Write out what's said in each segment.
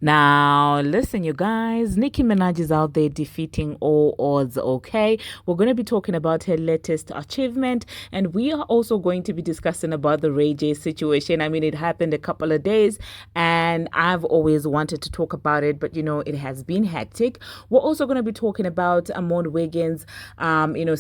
Now, listen, you guys, Nicki Minaj is out there defeating all odds, okay? We're going to be talking about her latest achievement, and we are also going to be discussing about the Ray J situation. I mean, it happened a couple of days, and I've always wanted to talk about it, but it has been hectic. We're also going to be talking about Armon Wiggins,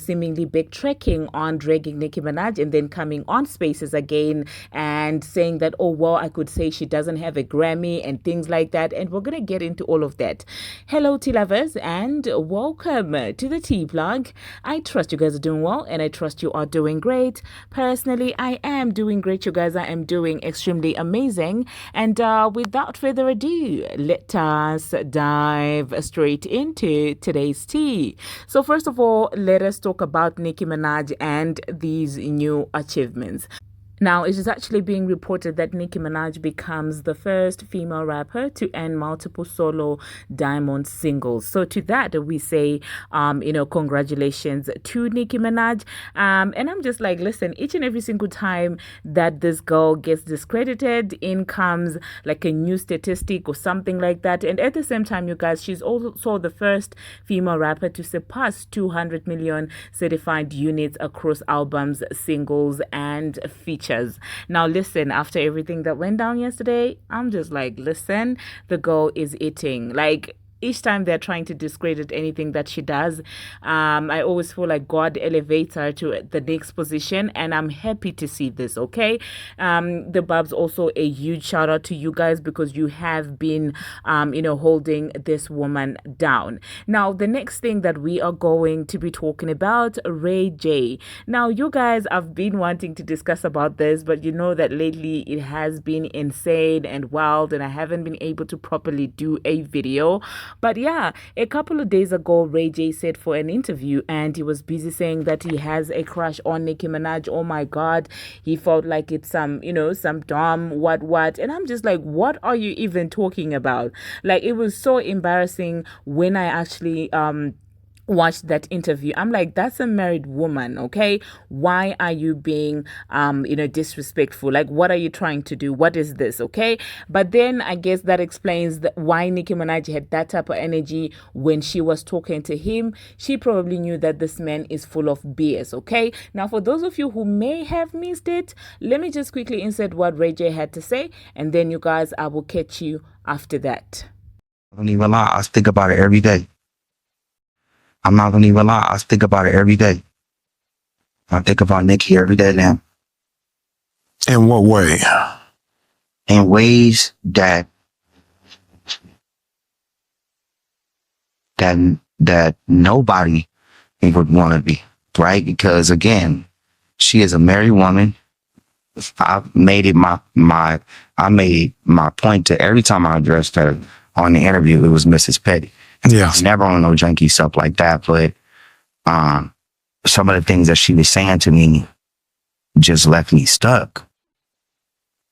seemingly backtracking on dragging Nicki Minaj and then coming on Spaces again and saying that, oh, well, I could say she doesn't have a Grammy and things like that. And we're going to get into all of that. Hello, tea lovers, and welcome to the Tea Plug. I trust you guys are doing well, and I trust you are doing great. Personally, I am doing great, you guys. I am doing extremely amazing. And without further ado, let us dive straight into today's tea. So first of all, let us talk about Nicki Minaj and these new achievements. Now, it is actually being reported that Nicki Minaj becomes the first female rapper to earn multiple solo diamond singles. So to that, we say, congratulations to Nicki Minaj. And I'm just like, listen, each and every single time that this girl gets discredited, in comes like a new statistic or something like that. And at the same time, you guys, she's also the first female rapper to surpass 200 million certified units across albums, singles, and features. Now, listen, after everything that went down yesterday, I'm just like, listen, the girl is eating. Like, each time they're trying to discredit anything that she does, I always feel like God elevates her to the next position, and I'm happy to see this, okay? The Barbz, also a huge shout out to you guys because you have been, holding this woman down. Now, the next thing that we are going to be talking about, Ray J. Now, you guys, I've been wanting to discuss about this, but you know that lately it has been insane and wild, and I haven't been able to properly do a video. But yeah, a couple of days ago, Ray J said for an interview, and he was busy saying that he has a crush on Nicki Minaj. Oh my God, he felt like it's some dumb what. And I'm just like, what are you even talking about? Like, it was so embarrassing when I actually watched that interview. I'm like, that's a married woman, okay? Why are you being disrespectful? Like, what are you trying to do? What is this, okay? But then I guess that explains why Nicki Minaj had that type of energy when she was talking to him. She probably knew that this man is full of BS, okay? Now, for those of you who may have missed it, let me just quickly insert what Ray J had to say, and then you guys, I will catch you after that. I don't even lie, I think about it every day. I'm not gonna even lie, I think about it every day. I think about Nicki every day now. In what way? In ways that nobody would want to be, right? Because again, she is a married woman. I made my point to every time I addressed her on the interview, it was Mrs. Petty. Yeah. Never on no junkie stuff like that, but some of the things that she was saying to me just left me stuck,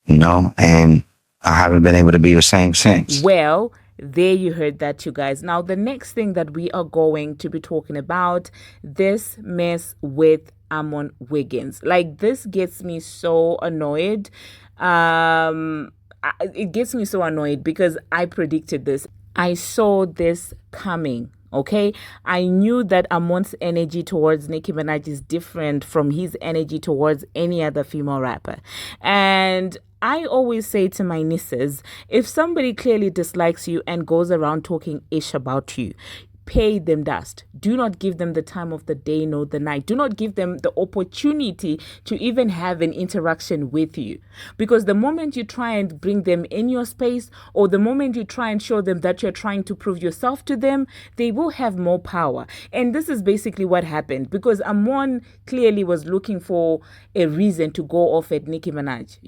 and I haven't been able to be the same since. Well, there you heard that, you guys. Now, the next thing that we are going to be talking about, this mess with Armon Wiggins. Like, this gets me so annoyed. It gets me so annoyed because I predicted this. I saw this coming. Okay, I knew that Armon's energy towards Nicki Minaj is different from his energy towards any other female rapper. And I always say to my nieces, if somebody clearly dislikes you and goes around talking ish about you, pay them dust. Do not give them the time of the day nor the night. Do not give them the opportunity to even have an interaction with you. Because the moment you try and bring them in your space, or the moment you try and show them that you're trying to prove yourself to them, they will have more power. And this is basically what happened, because Armon clearly was looking for a reason to go off at Nicki Minaj,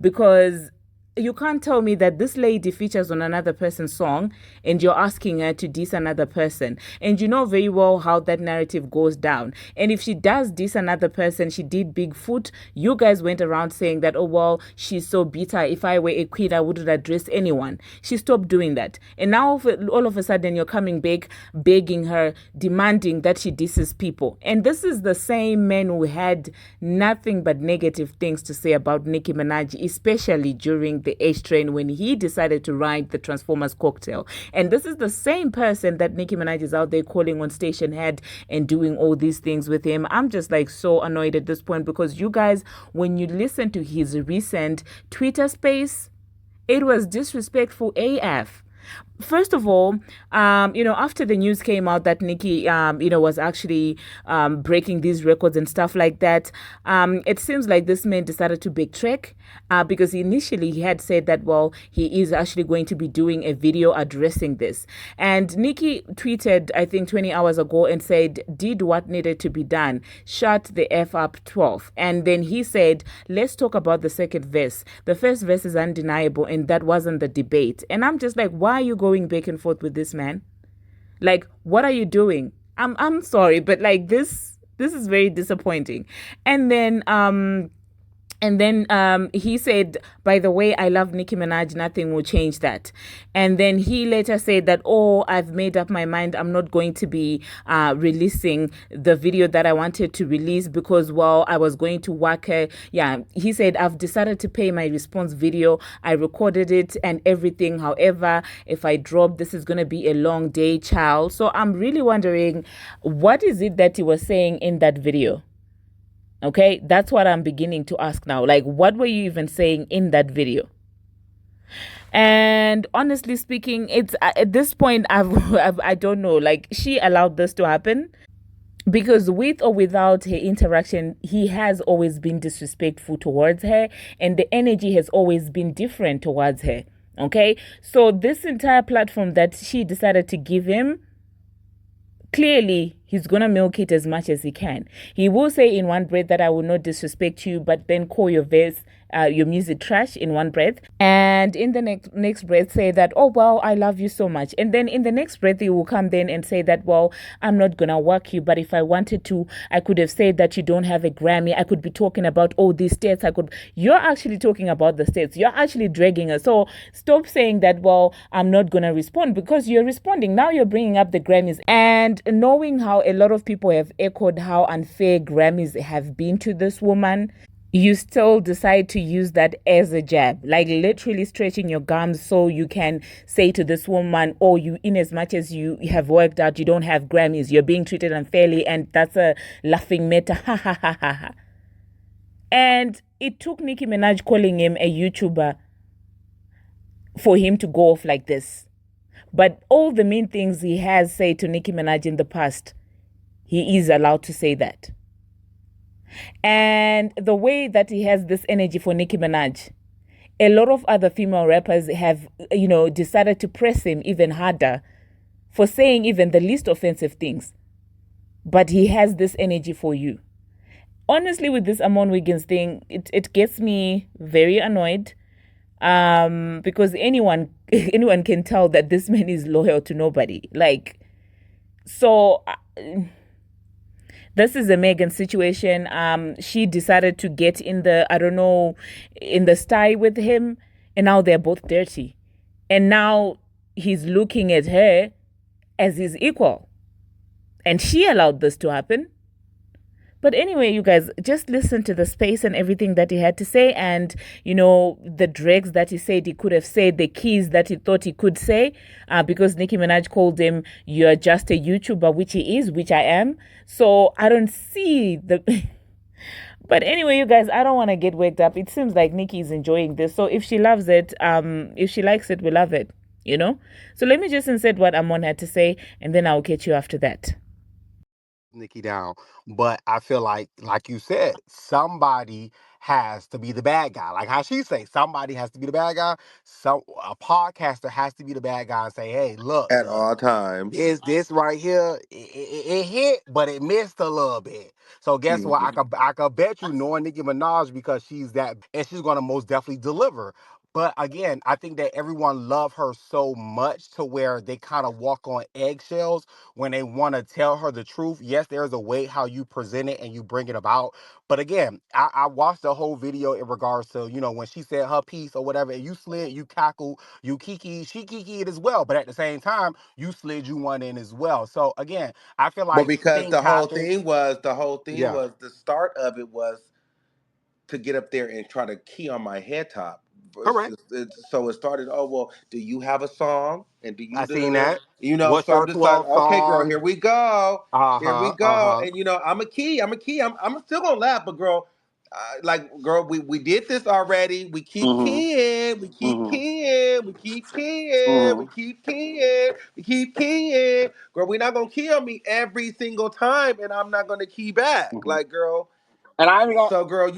because you can't tell me that this lady features on another person's song and you're asking her to diss another person. And you know very well how that narrative goes down. And if she does diss another person, she did Bigfoot, you guys went around saying that, oh, well, she's so bitter. If I were a queen, I wouldn't address anyone. She stopped doing that. And now all of a sudden you're coming back, begging her, demanding that she disses people. And this is the same man who had nothing but negative things to say about Nicki Minaj, especially during the H train when he decided to ride the Transformers cocktail. And this is the same person that Nicki Minaj is out there calling on station head and doing all these things with him. I'm just like so annoyed at this point because you guys, when you listen to his recent Twitter space, it was disrespectful AF. First of all, after the news came out that Nicki, was actually breaking these records and stuff like that, it seems like this man decided to backtrack because initially he had said that, well, he is actually going to be doing a video addressing this. And Nicki tweeted, I think, 20 hours ago and said, did what needed to be done. Shut the F up 12. And then he said, let's talk about the second verse. The first verse is undeniable and that wasn't the debate. And I'm just like, why are you going back and forth with this man? Like, what are you doing? I'm sorry, but like this is very disappointing. And then he said, by the way, I love Nicki Minaj, nothing will change that. And then he later said that, oh, I've made up my mind. I'm not going to be releasing the video that I wanted to release because, well, I was going to work her. Yeah, he said, I've decided to pay my response video. I recorded it and everything. However, if I drop, this is going to be a long day, child. So I'm really wondering, what is it that he was saying in that video? Okay, that's what I'm beginning to ask now. Like, what were you even saying in that video? And honestly speaking, it's at this point, I don't know. Like, she allowed this to happen because with or without her interaction, he has always been disrespectful towards her, and the energy has always been different towards her. Okay, so this entire platform that she decided to give him, clearly he's gonna milk it as much as he can. He will say in one breath that I will not disrespect you, but then call your verse, your music trash in one breath, and in the next breath say that, oh well, I love you so much, and then in the next breath he will come then and say that, well, I'm not gonna work you, but if I wanted to, I could have said that you don't have a Grammy. I could be talking about all these states. You're actually talking about the states. You're actually dragging us. So stop saying that, well, I'm not gonna respond, because you're responding now. You're bringing up the Grammys, and knowing how a lot of people have echoed how unfair Grammys have been to this woman, you still decide to use that as a jab, like literally stretching your gums so you can say to this woman, oh, you, in as much as you have worked out, you don't have Grammys, you're being treated unfairly, and that's a laughing matter. Ha ha ha ha ha. And it took Nicki Minaj calling him a YouTuber for him to go off like this. But all the mean things he has said to Nicki Minaj in the past, he is allowed to say that. And the way that he has this energy for Nicki Minaj, a lot of other female rappers have, decided to press him even harder for saying even the least offensive things. But he has this energy for you. Honestly, with this Armon Wiggins thing, it gets me very annoyed. Because anyone can tell that this man is loyal to nobody. Like, so this is a Megan situation. She decided to get in the sty with him, and now they're both dirty. And now he's looking at her as his equal. And she allowed this to happen. But anyway, you guys, just listen to the space and everything that he had to say, and, the dregs that he said he could have said, the keys that he thought he could say, because Nicki Minaj called him, you're just a YouTuber, which he is, which I am. So I don't see the... But anyway, you guys, I don't want to get worked up. It seems like Nicki is enjoying this. So if she loves it, if she likes it, we love it, So let me just insert what Armon had to say, and then I'll catch you after that. Nikki down. But I feel like you said, somebody has to be the bad guy. Like how she say, somebody has to be the bad guy. A podcaster has to be the bad guy and say, hey, look, at all times. is this right here? It hit, but it missed a little bit. So guess what? I could bet you, knowing Nicki Minaj, because she's that, and she's gonna most definitely deliver. But again, I think that everyone love her so much to where they kind of walk on eggshells when they want to tell her the truth. Yes, there's a way how you present it and you bring it about. But again, I watched the whole video in regards to, when she said her piece or whatever, and you slid, you cackle, you kiki, she kikied as well. But at the same time, you slid you one in as well. So again, I feel But like because things happen. the whole thing Yeah. was the start of it was to get up there and try to key on my head top Correct. So it started. Oh well, do you have a song? And do you I seen that. What's So I'm your just like, 12 okay, girl, song? here we go, Uh here we huh. Uh go. huh. And I'm a key. I'm still gonna laugh, but girl, girl, we did this already. We keep Mm keying, we hmm. keep Mm keying, we keep keying, hmm. we keep keying, we keep keying. Girl, we're not gonna key on me every single time, and I'm not gonna key back. Mm hmm. Like, girl. And I ain't gonna. So, girl,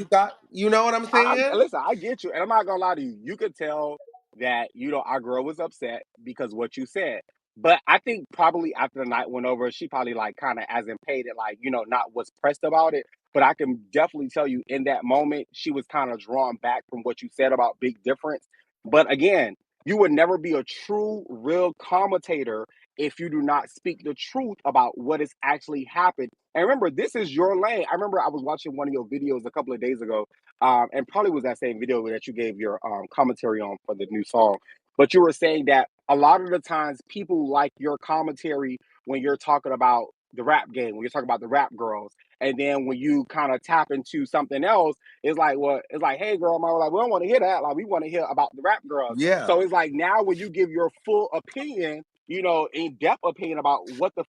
you know what I'm saying? Listen, I get you, and I'm not gonna lie to you. You could tell that our girl was upset because what you said. But I think probably after the night went over, she probably like kind of as in paid it, like not was pressed about it. But I can definitely tell you in that moment, she was kind of drawn back from what you said about Big Difference. But again, you would never be a true, real commentator if you do not speak the truth about what has actually happened. And remember, this is your lane. I remember I was watching one of your videos a couple of days ago, and probably was that same video that you gave your commentary on for the new song. But you were saying that a lot of the times people like your commentary when you're talking about the rap game, when you're talking about the rap girls. And then when you kind of tap into something else, it's like, well, it's like, hey, girl, like, we don't want to hear that. Like, we want to hear about the rap girls. Yeah. So it's like now when you give your full opinion, in-depth opinion about what the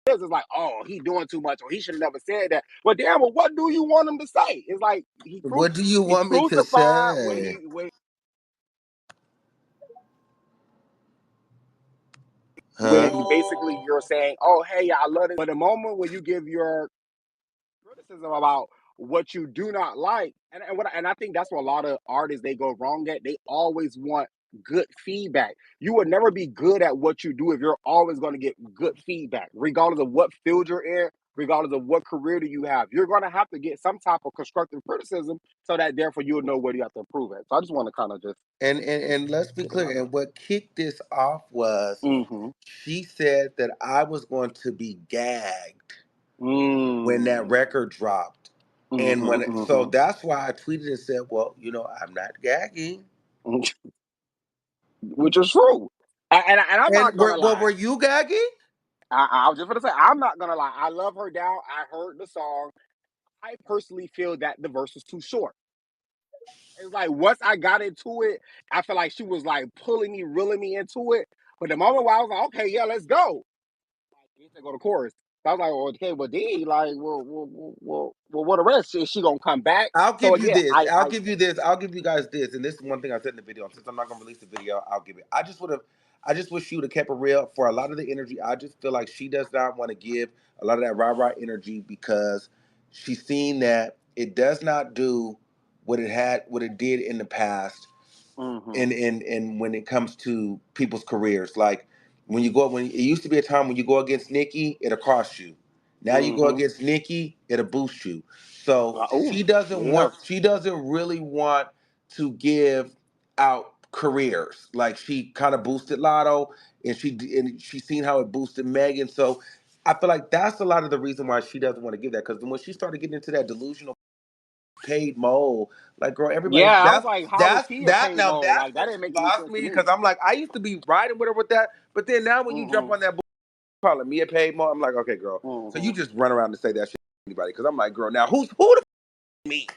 is like, oh, he doing too much, or he should have never said that. But damn, well, what do you want him to say? It's like What do you he want me to crucified say? Huh? when basically you're saying, oh, hey, I love this. But the moment when you give your criticism about what you do not like, and I think that's what a lot of artists they go wrong at. They always want good feedback. You will never be good at what you do if you're always going to get good feedback, regardless of what field you're in, regardless of what career do you have. You're going to have to get some type of constructive criticism so that therefore you'll know where you have to improve at. So I just want to kind of just And let's be get it out clear. And what kicked this off was there. Mm-hmm. she said that I was going to be gagged when that Mm. record dropped. And Mm-hmm. so Mm-hmm. that's why I tweeted and said, well, I'm not gagging. Which is true. And I'm not And gonna were lie. you gagging? I was just gonna say I'm not gonna lie. I love her down. I heard the song. I personally feel that the verse was too short. It's like once I got into it, I feel like she was like pulling me, reeling me into it. But the moment where I was like, okay, yeah, let's go. Like, we need to go to chorus. So I was like, well, okay, well, D, like, what the rest? Is she gonna come back? I'll So give you yeah, this. I'll give you this. I'll give you guys this. And this is one thing I said in the video. Since I'm not gonna release the video, I'll give it. I just wish she would have kept it real for a lot of the energy. I just feel like she does not want to give a lot of that rah-rah energy because she's seen that it does not do what it did in the past mm-hmm, and when it comes to people's careers. Like when it used to be a time when you go against Nicki, it'll cost you. Now you go mm-hmm. against Nicki, it'll boost you. So Oh, yeah. she doesn't really want to give out careers. Like she kind of boosted Lotto and she's seen how it boosted Megan. So I feel like that's a lot of the reason why she doesn't want to give that. Because when she started getting into that delusional paid mole. Like, girl, everybody, Yeah, I was like, how is he a paid now mode? that's Like that where didn't she make any lost sense me to because me. I'm like, I used to be riding with her with that, but then now when you jump Mm-hmm. on that calling me a paid mole, I'm like, okay, girl. So you Mm-hmm. just run around and say that shit to anybody because I'm like, girl, now who the me?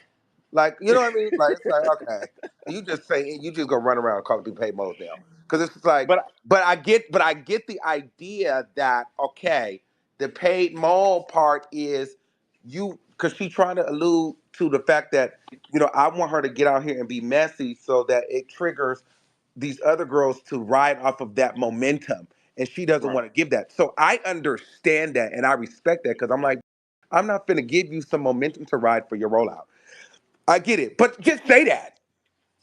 Like, you know what I mean? Like, it's like, okay, you just go run around and call people paid moles now because it's like, But but I get the idea that okay, the paid mole part is you because she's trying to allude to the fact that I want her to get out here and be messy so that it triggers these other girls to ride off of that momentum, and she doesn't right. want to give that. So I understand that and I respect that because I'm like, I'm not gonna give you some momentum to ride for your rollout. I get it, but just say that.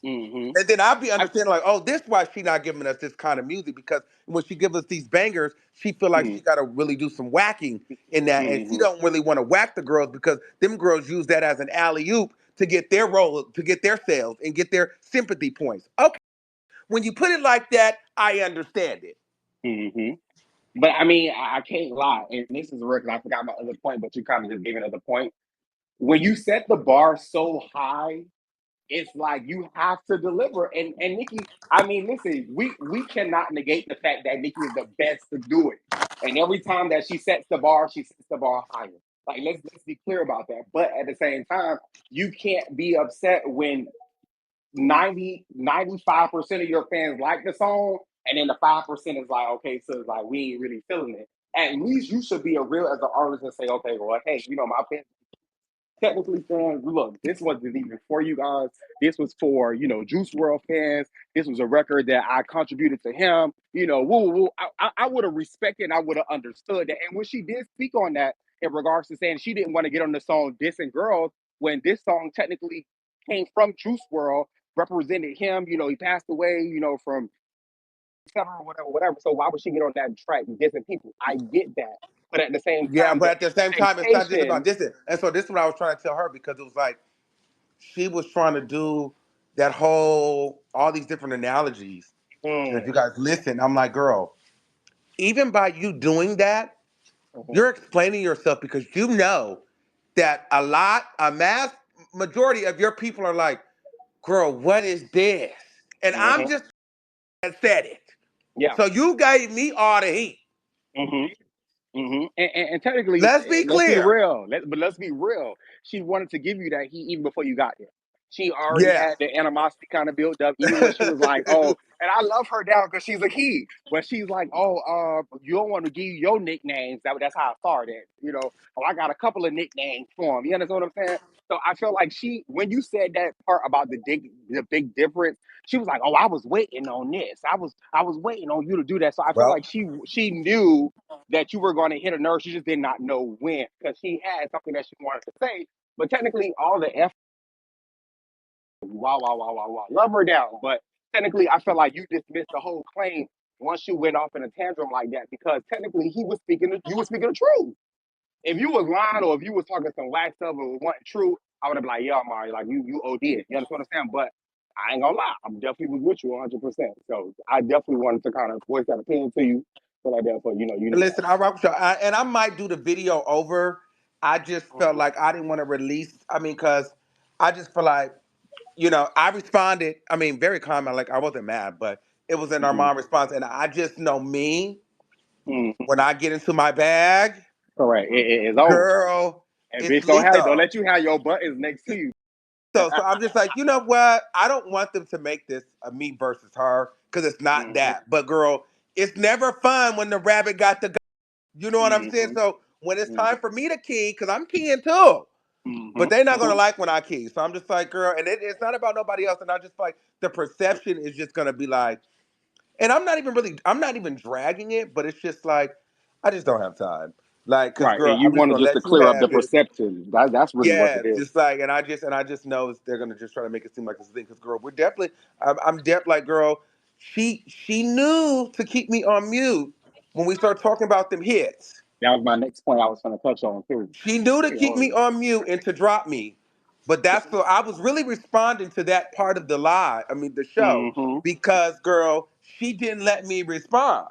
Mm-hmm. And then I'll be I, understanding like, oh, this is why she not giving us this kind of music because when she give us these bangers, she feel like she got to really do some whacking in that, and she mm-hmm. don't really want to whack the girls because them girls use that as an alley oop to get their role, to get their sales and get their sympathy points. Okay, when you put it like that, I understand it. Mm-hmm. But I mean, I can't lie, and this is real because I forgot my other point, but you kind of just gave another point. When you set the bar so high, it's like you have to deliver. And Nicki, I mean, listen, we cannot negate the fact that Nicki is the best to do it. And every time that she sets the bar higher. Like let's be clear about that. But at the same time, you can't be upset when 95% of your fans like the song, and then the 5% is like, okay, so it's like we ain't really feeling it. At least you should be a real as an artist and say, okay, well, hey, my fans technically fans, look, this wasn't even for you guys. This was for, Juice World fans. This was a record that I contributed to him. Woo, woo. I would have respected and I would have understood that. And when she did speak on that in regards to saying she didn't want to get on the song Dissing Girls, when this song technically came from Juice World, represented him, he passed away, from whatever, whatever. So why would she get on that track dissing people? I get that. But at the same Yeah, time, but the at the same time, it's not just about expectation. distance. And so this is what I was trying to tell her because it was like she was trying to do that whole all these different analogies. And if you Mm, guys listen, I'm like, girl, even by you doing that, mhm, you're explaining yourself because you know that a mass majority of your people are like, girl, what is this? And I'm mhm. just said it. Yeah. So you gave me all the heat. hmm and technically, Let's be let's be clear. real. Let's be real. She wanted to give you that heat even before you got there. She already Yeah. had the animosity kind of built up, even when she was like, "Oh," and I love her down because she's a key. When she's like, "Oh, you don't want to give you your nicknames." That's how I started. Oh, I got a couple of nicknames for him. You understand what I'm saying? So I feel like when you said that part about the big difference, she was like, "Oh, I was waiting on this. I was waiting on you to do that." So I feel Well, like she knew that you were going to hit a nerve. She just did not know when because she had something that she wanted to say. But technically, all the F, wow, wow, wow, wow, wow, love her down. But technically, I felt like you dismissed the whole claim once you went off in a tantrum like that because technically you were speaking the truth. If you was lying or if you was talking some whack stuff or it wasn't true, I would have been like, yeah, Mario, like you OD it. You understand what I'm saying? But I ain't gonna lie, I'm definitely was with you 100%. So I definitely wanted to kind of voice that opinion to you, so like that. So you know listen, I rock with y'all. And I might do the video over. I just felt that. like I didn't want to release. I mean, because I just feel like, I responded. I mean, very calm. Like, I wasn't mad, but it was an Mhm. Armand response. And I just know me, Mhm. when I get into my bag, Correct. It's over. girl, And it's bitch, don't lethal. let you have your buttons next to you. So I'm just like, you know what? I don't want them to make this a me versus her because it's not Mhm. that. But girl, it's never fun when the rabbit got the. You know what I'm saying? Mhm. So when it's time Mhm. for me to key, because I'm keying too, but Mhm. they're not gonna Mhm. like when I key. So I'm just like, girl, and it's not about nobody else. And I just like the perception is just gonna be like, and I'm not even dragging it, but it's just like, I just don't have time. Like, cause Right. girl, And you I'm just wanted gonna just to let you clear up the have it. perception. That's really what Yeah, it is. just like, and I just know they're gonna just try to make it seem like it's a thing. Cause girl, we're definitely, I'm definitely like, girl, she knew to keep me on mute when we start talking about them hits. That was my next point I was going to touch on too. She knew to You keep me know, on mute and to drop me. But that's so I was really responding to that part of the show, mhm. because girl, she didn't let me respond.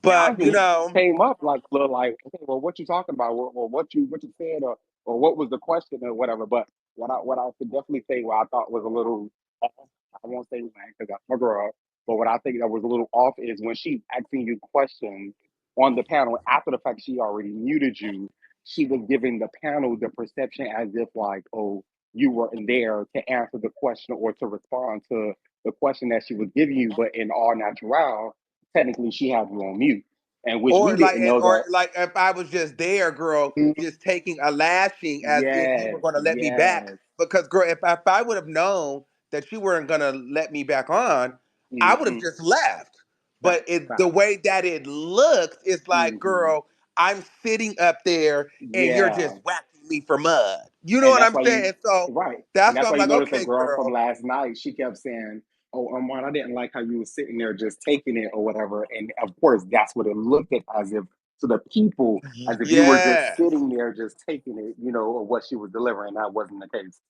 And But honestly, came up like little like, okay, well, what you talking about, or what you said, or what was the question or whatever. But what I could definitely say, what I thought was a little off, I won't say man because I'm a girl, but what I think that was a little off is when she asking you questions on the panel after the fact she already muted you. She was giving the panel the perception as if like, oh, you weren't there to answer the question or to respond to the question that she was giving you, but in all natural technically she has you on mute, and which we didn't know or that. like if I was just there, girl, just taking a lashing as if you were Yes, gonna let me back. yes. Because girl, if I would have known that you weren't gonna let me back on, I would have Mm-hmm. just left. But Facts, the facts. way that it looks is like, Mm-hmm. girl, I'm sitting up there and you're Yeah, just whacking me for mud. You know and what that's I'm why saying? you And so right, and that's why that's I'm why you like, notice a okay, girl from girl. last night. She kept saying, "Oh, Armand, I didn't like how you were sitting there just taking it or whatever." And of course, that's what it looked at as if to the people as if you were just Yes. sitting there just taking it, or what she was delivering. That wasn't the case.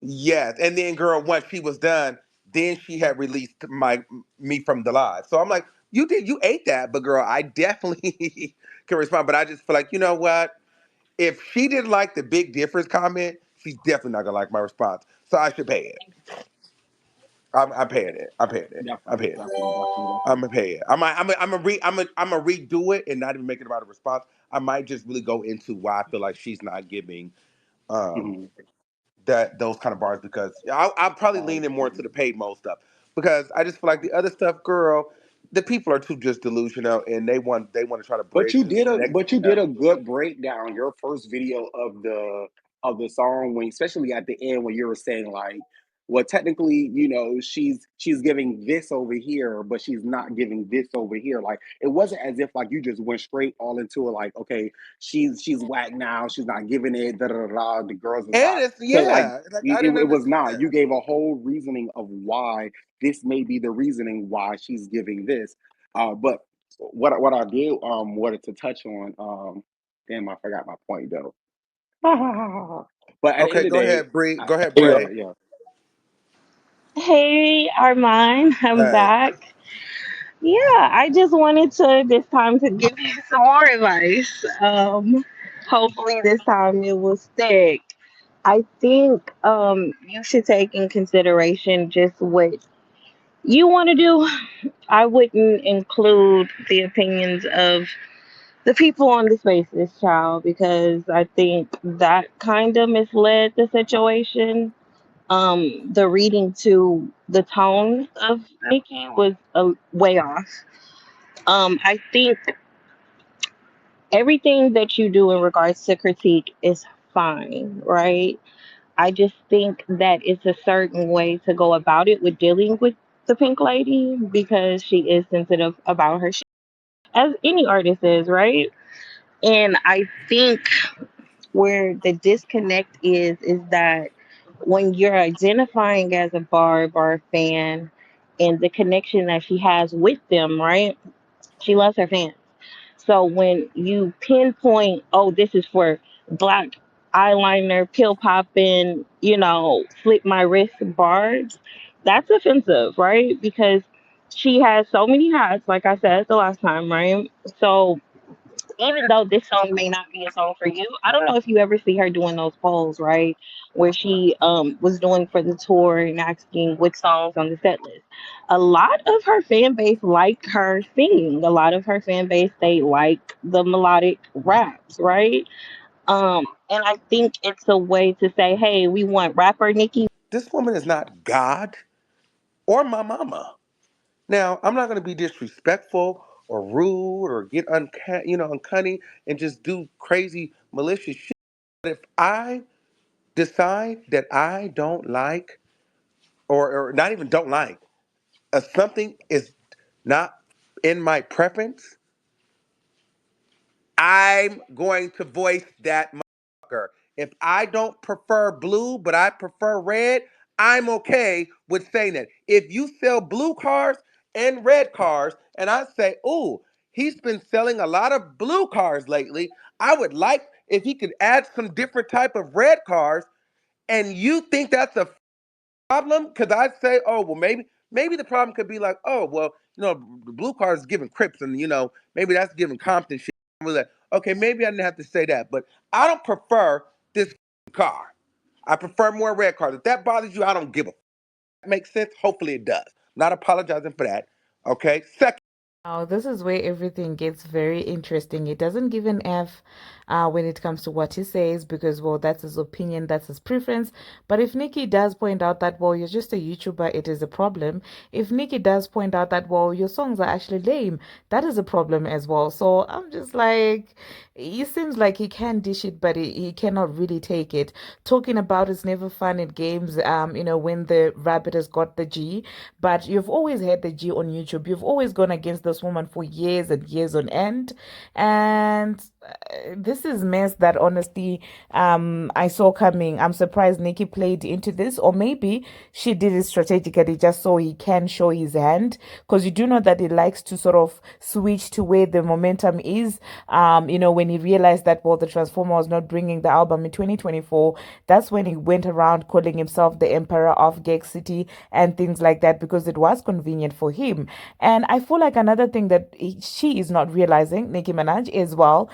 Yes, and then girl, once she was done, then she had released me from the live. So I'm like, you ate that, but girl, I definitely can respond. But I just feel like, you know what? If she didn't like the big difference comment, she's definitely not gonna like my response. So I should pay it. I'm paying it. I'm paying it. I'm Definitely, paying it. definitely, definitely, I'm definitely. gonna pay it. I'm a redo it and not even make it about a response. I might just really go into why I feel like she's not giving um Mhm. those kind of bars because I'll probably lean in more into the paid mode stuff because I just feel like the other stuff, girl, the people are too just delusional and they want to try to But bridge this next. you did a good breakdown. Your first video of the song, when especially at the end when you were saying like, well, technically, you know, she's giving this over here, but she's not giving this over here. Like it wasn't as if like you just went straight all into it. Like, okay, she's whack now. She's not giving it. Da da da. Da, the girls is And hot. it's So like, like I didn't it was not. understand. You gave a whole reasoning of why this may be the reasoning why she's giving this. But what I did wanted to touch on damn, I forgot my point though. But at the end Okay, of the go day, ahead, Bree. Go ahead, yeah, Bray. yeah. Hey, Armon, I'm Hey, back. Yeah, I just wanted to this time to give you some more advice. Hopefully this time it will stick. I think you should take in consideration just what you want to do. I wouldn't include the opinions of the people on the spaces, child, because I think that kind of misled the situation. The reading to the tone of Nikki was a way off. I think everything that you do in regards to critique is fine, right? I just think that it's a certain way to go about it with dealing with the pink lady because she is sensitive about her shit, as any artist is, right? And I think where the disconnect is that when you're identifying as a bar fan and the connection that she has with them, right? She loves her fans. So when you pinpoint, oh, this is for black eyeliner, pill popping, you know, flip my wrist bars, that's offensive, right? Because she has so many hats, like I said the last time, right? So even though this song may not be a song for you, I don't know if you ever see her doing those polls, right? Where she was doing for the tour and asking which songs on the set list. A lot of her fan base like her singing. A lot of her fan base they like the melodic raps, right? And I think it's a way to say, hey, we want rapper Nicki. this woman is not God or my mama. Now, I'm not going to be disrespectful or rude or get uncanny and just do crazy malicious shit. But if I decide that I don't like or not even don't like, something is not in my preference, I'm going to voice that motherfucker. If I don't prefer blue, but I prefer red, I'm okay with saying that. If you sell blue cars and red cars, and I say, "Ooh, he's been selling a lot of blue cars lately. I would like if he could add some different type of red cars," and you think that's a problem? Because I'd say, oh well, maybe the problem could be like, oh well, the blue car is giving Crips, and maybe that's giving Compton shit. I'm like, okay, maybe I didn't have to say that, but I don't prefer this car. I prefer more red cars. If that bothers you, I don't give a. That makes sense. Hopefully it does. Not apologizing for that. Okay. Second. Now, this is where everything gets very interesting. It doesn't give an F when it comes to what he says because, well, that's his opinion, that's his preference. But if Nikki does point out that, well, you're just a YouTuber, it is a problem. If Nikki does point out that, well, your songs are actually lame, that is a problem as well. So I'm just like, it seems like he can dish it, but he cannot really take it. Talking about it's never fun in games, when the rabbit has got the G, but you've always had the G on YouTube. You've always gone against this woman for years and years on end. And this is mess that honestly I saw coming. I'm surprised Nikki played into this, or maybe she did it strategically just so he can show his hand. Because you do know that he likes to sort of switch to where the momentum is. When he realized that, well, the Transformer was not bringing the album in 2024, that's when he went around calling himself the Emperor of Gag City and things like that because it was convenient for him. And I feel like another thing that she is not realizing, Nicki Minaj as well,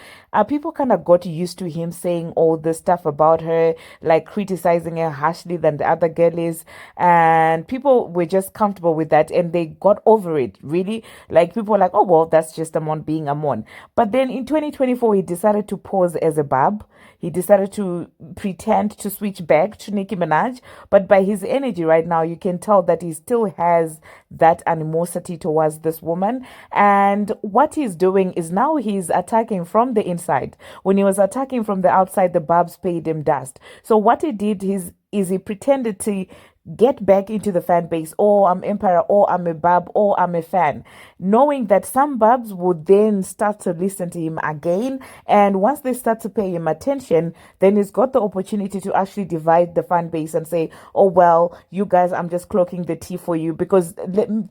people kind of got used to him saying all this stuff about her, like criticizing her harshly than the other girl is. And people were just comfortable with that and they got over it, really. Like people were like, oh, well, that's just Amon being Amon. But then in 2024, he decided to pose as a bab. he decided to pretend to switch back to Nicki Minaj. But by his energy right now, you can tell that he still has that animosity towards this woman. And what he's doing is now he's attacking from the inside. When he was attacking from the outside, the Barbz paid him dust. So what he did is he pretended to get back into the fan base. Oh, I'm Emperor, or I'm a Barb, or I'm a fan, knowing that some Barbs would then start to listen to him again. And once they start to pay him attention, then he's got the opportunity to actually divide the fan base and say, oh, well, you guys, I'm just cloaking the tea for you. Because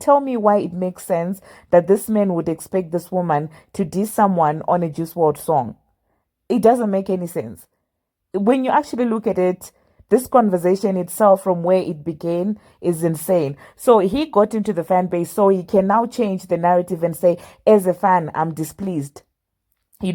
tell me why it makes sense that this man would expect this woman to diss someone on a Juice WRLD song. It doesn't make any sense. When you actually look at it, this conversation itself from where it began is insane. So he got into the fan base so he can now change the narrative and say, as a fan, I'm displeased. And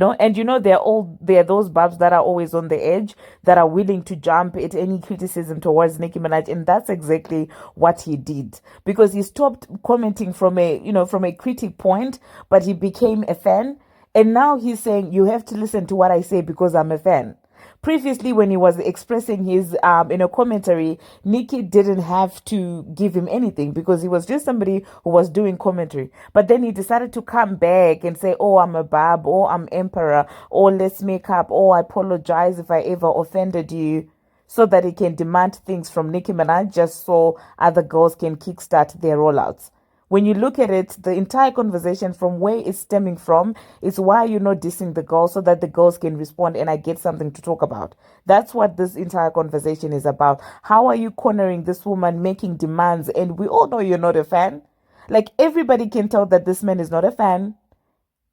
there are those Barbs that are always on the edge, that are willing to jump at any criticism towards Nicki Minaj. And that's exactly what he did, because he stopped commenting from a critic point, but he became a fan. And now he's saying, you have to listen to what I say because I'm a fan. Previously, when he was expressing his in a commentary, Nicki didn't have to give him anything because he was just somebody who was doing commentary. But then he decided to come back and say, oh, I'm a Barb, or I'm Emperor, or let's make up, or I apologize if I ever offended you, so that he can demand things from Nicki Minaj just so other girls can kickstart their rollouts. When you look at it, the entire conversation from where it's stemming from is, why you're not dissing the girls so that the girls can respond and I get something to talk about. That's what this entire conversation is about. How are you cornering this woman making demands? And we all know you're not a fan. Like, everybody can tell that this man is not a fan.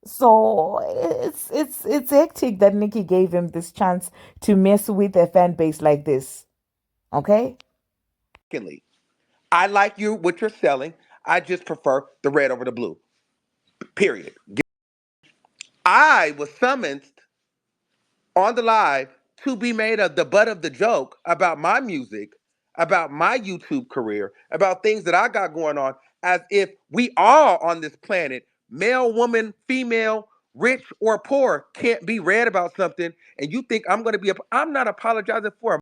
So it's hectic that Nicki gave him this chance to mess with a fan base like this. Okay? Secondly, I like you what you're selling. I just prefer the red over the blue. Period. I was summoned on the live to be made the butt of the joke about my music, about my YouTube career, about things that I got going on, as if we all on this planet, male, woman, female, rich or poor, can't be read about something. And you think I'm going to be, I'm not apologizing for,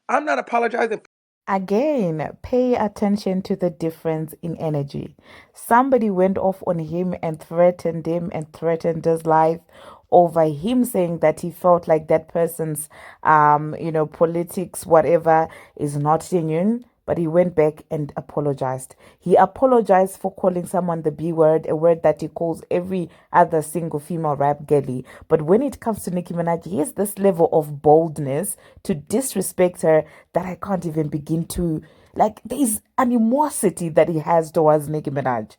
I'm not apologizing. Again, pay attention to the difference in energy. Somebody went off on him and threatened his life over him saying that he felt like that person's politics, whatever, is not genuine. But he went back and apologized. He apologized for calling someone the B word, a word that he calls every other single female rap girlie. But when it comes to Nicki Minaj, he has this level of boldness to disrespect her that I can't even begin to, like, there's animosity that he has towards Nicki Minaj,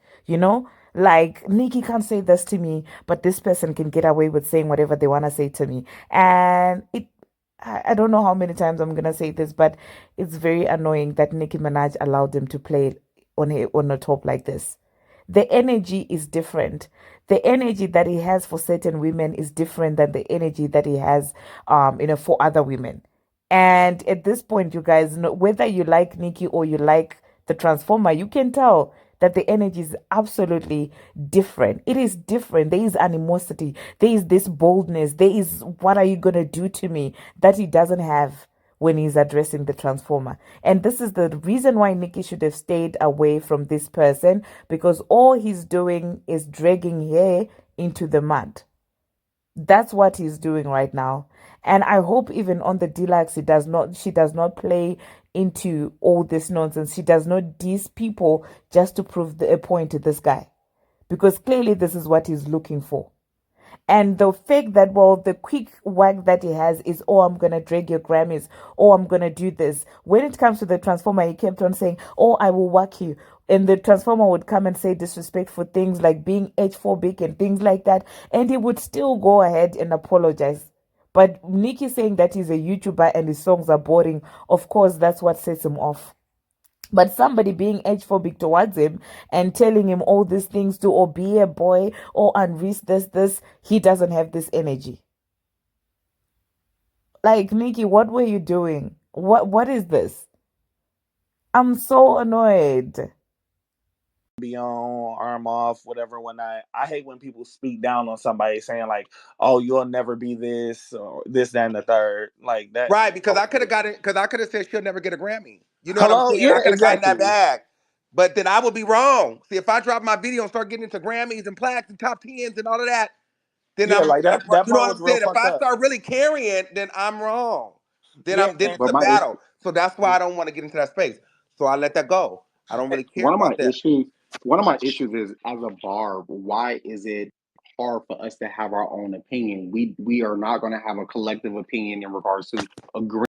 Like, Nicki can't say this to me, but this person can get away with saying whatever they want to say to me. And I don't know how many times I'm gonna say this, but it's very annoying that Nicki Minaj allowed him to play on a top like this. The energy is different. The energy that he has for certain women is different than the energy that he has, for other women. And at this point, you guys know, whether you like Nicki or you like the Transformer, you can tell that the energy is absolutely different. It is different. There is animosity. There is this boldness. There is, what are you going to do to me, that he doesn't have when he's addressing the Transformer. And this is the reason why Nicki should have stayed away from this person, because all he's doing is dragging her into the mud. That's what he's doing right now. And I hope even on the deluxe, she does not play into all this nonsense. She does not diss people just to prove a point to this guy, because clearly this is what he's looking for. And the fact that, well, the quick work that he has is, oh, I'm going to drag your Grammys, oh, I'm going to do this. When it comes to the Transformer, he kept on saying, oh, I will work you. And the Transformer would come and say disrespectful things like being H4 and things like that. And he would still go ahead and apologize. But Nicki saying that he's a YouTuber and his songs are boring, of course, that's what sets him off. But somebody being H4 towards him and telling him all these things to, or be a boy, or unreach this, he doesn't have this energy. Like, Nicki, what were you doing? What is this? I'm so annoyed. be on, arm off, whatever. When I hate when people speak down on somebody saying like, "Oh, you'll never be this or this, that, and the third." Like that. Right, because I could have got it. Because I could have said she'll never get a Grammy. You know what I'm Hello, saying? yeah, I could have gotten that exactly. bag, but then I would be wrong. See, if I drop my video and start getting into Grammys and plaques and top tens and all of that, then Yeah, like I'm that. That you know part what was I'm real saying. If fucked I up. start really carrying, then I'm wrong. Yeah, Then it's But a my battle. issue, So that's why I don't want to get into that space. So I let that go. I don't really care one of my about that. issues, one of my issues is as a Barb, why is it hard for us to have our own opinion? We are not going to have a collective opinion in regards to agreeing